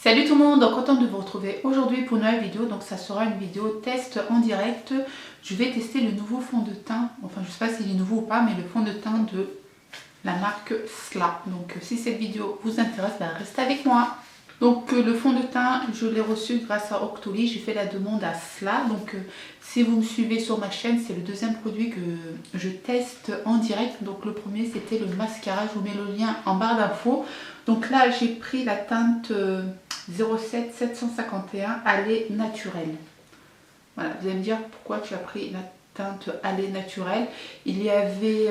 Salut tout le monde, contente de vous retrouver aujourd'hui pour une nouvelle vidéo. Donc ça sera une vidéo test en direct. Je vais tester le nouveau fond de teint, enfin je sais pas s'il est nouveau ou pas, mais le fond de teint de la marque Slaw. Donc si cette vidéo vous intéresse, restez avec moi. Donc le fond de teint, je l'ai reçu grâce à Octoly, j'ai fait la demande à Slaw. Donc si vous me suivez sur ma chaîne, c'est le deuxième produit que je teste en direct. Donc le premier c'était le mascara, je vous mets le lien en barre d'infos. Donc là j'ai pris la teinte 07 751 Allée naturelle. Voilà, vous allez me dire pourquoi tu as pris la teinte Allée naturelle. Il y avait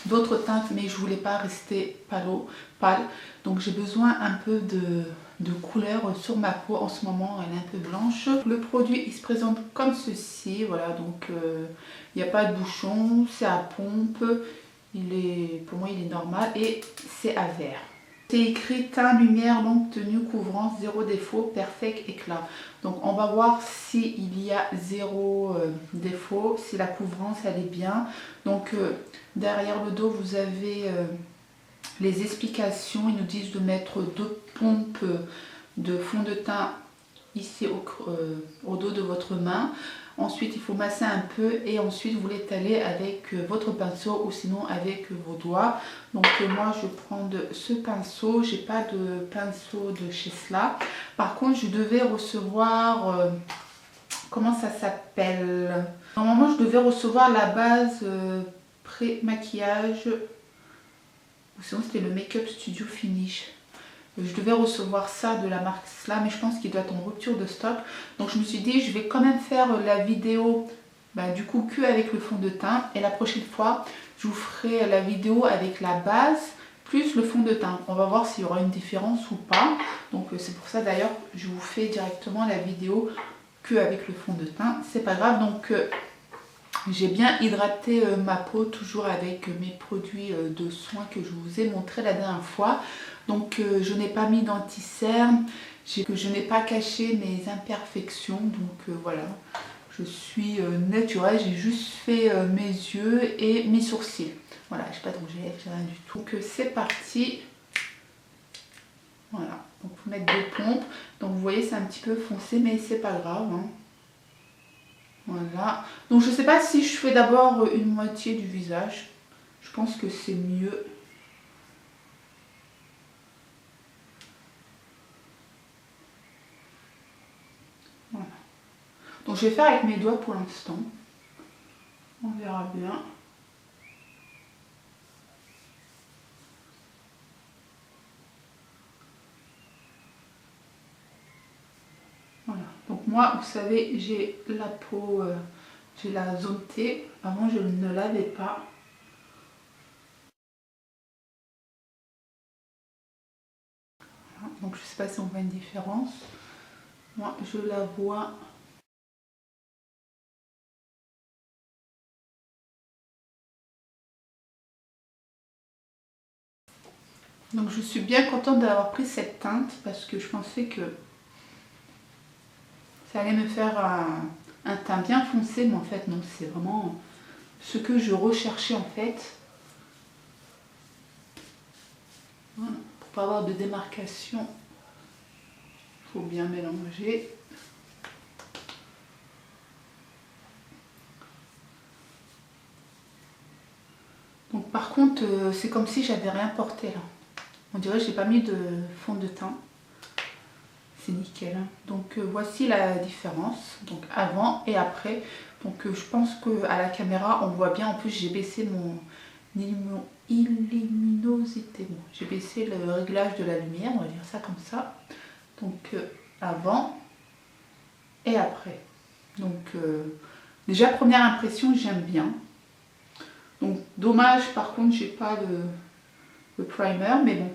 d'autres teintes, mais je voulais pas rester pâle. Donc j'ai besoin un peu de couleur sur ma peau. En ce moment, elle est un peu blanche. Le produit, il se présente comme ceci. Voilà, donc il n'y a pas de bouchon, c'est à pompe. Pour moi, il est normal et c'est à verre. C'est écrit teint, lumière, longue tenue, couvrance, zéro défaut, perfect éclat. Donc on va voir s'il y a zéro défaut, si la couvrance elle est bien. Donc derrière le dos vous avez les explications. Ils nous disent de mettre 2 pompes de fond de teint ici au dos de votre main. Ensuite il faut masser un peu et ensuite vous l'étalez avec votre pinceau ou sinon avec vos doigts. Donc moi je prends ce pinceau, j'ai pas de pinceau de chez Slaw. Par contre je devais recevoir, comment ça s'appelle, normalement je devais recevoir la base pré-maquillage, ou sinon c'était le Make-up Studio Finish. Je devais recevoir ça de la marque Slaw, mais je pense qu'il doit être en rupture de stock. Donc je me suis dit, je vais quand même faire la vidéo du coup que avec le fond de teint. Et la prochaine fois, je vous ferai la vidéo avec la base plus le fond de teint. On va voir s'il y aura une différence ou pas. Donc c'est pour ça d'ailleurs, je vous fais directement la vidéo que avec le fond de teint. C'est pas grave. Donc j'ai bien hydraté ma peau, toujours avec mes produits de soins que je vous ai montré la dernière fois. Donc je n'ai pas mis d'anti-cerne, je n'ai pas caché mes imperfections. Donc voilà, je suis naturelle, j'ai juste fait mes yeux et mes sourcils. Voilà, j'ai pas de rouge à lèvres, j'ai rien du tout. Donc c'est parti. Voilà, donc il faut mettre 2 pompes. Donc vous voyez, c'est un petit peu foncé, mais c'est pas grave, hein. Voilà, donc je sais pas si je fais d'abord une moitié du visage, je pense que c'est mieux. Voilà, donc je vais faire avec mes doigts pour l'instant, on verra bien. Voilà, donc moi vous savez j'ai la peau, j'ai la zone T, avant je ne l'avais pas. Donc je sais pas si on voit une différence, moi je la vois. Donc je suis bien contente d'avoir pris cette teinte parce que je pensais que ça allait me faire un teint bien foncé, mais en fait non, c'est vraiment ce que je recherchais en fait. Voilà. Pour pas avoir de démarcation, il faut bien mélanger. Donc par contre, c'est comme si j'avais rien porté là. On dirait que j'ai pas mis de fond de teint. C'est nickel. Donc voici la différence. Donc avant et après. Donc je pense qu'à la caméra on voit bien. En plus j'ai baissé mon illuminosité. Bon, j'ai baissé le réglage de la lumière, on va dire ça comme ça. Donc avant et après. Donc déjà première impression, j'aime bien. Donc dommage par contre j'ai pas le primer, mais bon.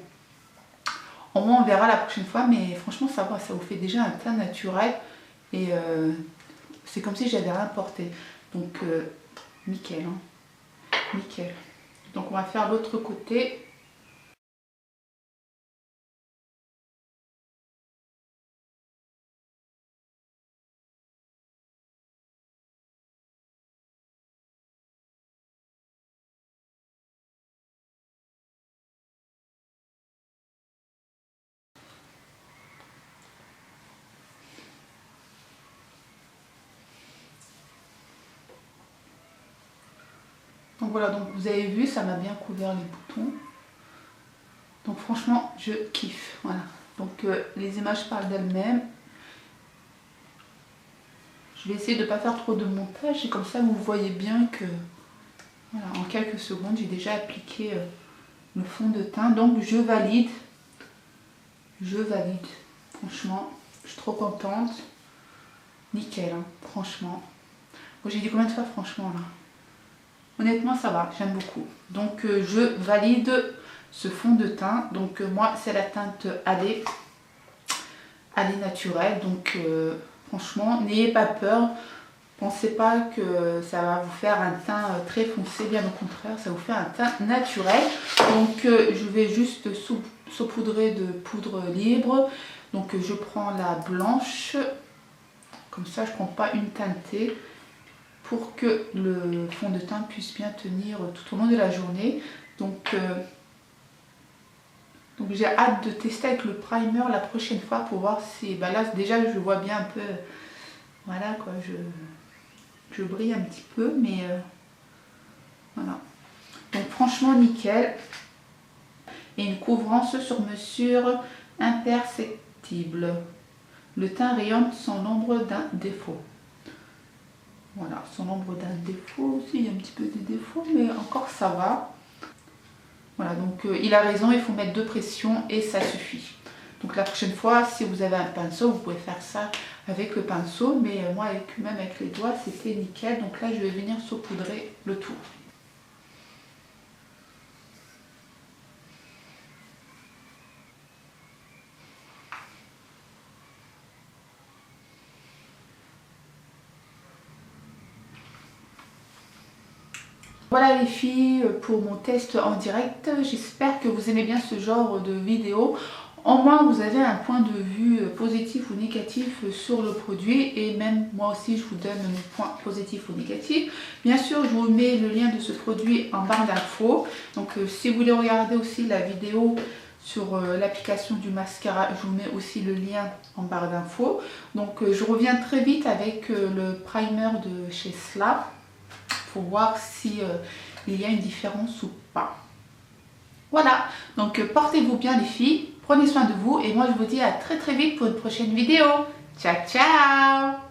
Au moins on verra la prochaine fois, mais franchement ça va, ça vous fait déjà un teint naturel et c'est comme si j'avais rien porté. Donc nickel, hein. Nickel. Donc on va faire l'autre côté. Donc voilà, donc vous avez vu, ça m'a bien couvert les boutons. Donc franchement, je kiffe. Voilà. Donc les images parlent d'elles-mêmes. Je vais essayer de ne pas faire trop de montage et comme ça vous voyez bien que voilà, en quelques secondes j'ai déjà appliqué le fond de teint. Donc je valide. Je valide. Franchement, je suis trop contente. Nickel, hein, franchement. Bon, j'ai dit combien de fois franchement là? Honnêtement ça va, j'aime beaucoup. Donc je valide ce fond de teint. Donc moi c'est la teinte Allez naturelle. Donc franchement n'ayez pas peur. Pensez pas que ça va vous faire un teint très foncé, bien au contraire, ça vous fait un teint naturel. Donc je vais juste saupoudrer de poudre libre. Donc je prends la blanche, comme ça je ne prends pas une teintée, pour que le fond de teint puisse bien tenir tout au long de la journée. Donc j'ai hâte de tester avec le primer la prochaine fois pour voir si, bah là déjà je vois bien un peu, voilà quoi, je brille un petit peu, mais voilà. Donc franchement nickel. Et une couvrance sur mesure imperceptible. Le teint rayonne sans l'ombre d'un défaut. Voilà, sans l'ombre d'un défaut aussi, il y a un petit peu des défauts, mais encore ça va. Voilà, donc il a raison, il faut mettre 2 pressions et ça suffit. Donc la prochaine fois, si vous avez un pinceau, vous pouvez faire ça avec le pinceau, mais moi même avec les doigts, c'était nickel. Donc là, je vais venir saupoudrer le tout. Voilà les filles pour mon test en direct. J'espère que vous aimez bien ce genre de vidéo. Au moins vous avez un point de vue positif ou négatif sur le produit et même moi aussi je vous donne mes points positifs ou négatifs. Bien sûr je vous mets le lien de ce produit en barre d'infos. Donc si vous voulez regarder aussi la vidéo sur l'application du mascara, je vous mets aussi le lien en barre d'infos. Donc je reviens très vite avec le primer de chez Slap pour voir si il y a une différence ou pas. Voilà, donc portez-vous bien les filles, prenez soin de vous et moi je vous dis à très vite pour une prochaine vidéo. Ciao ciao!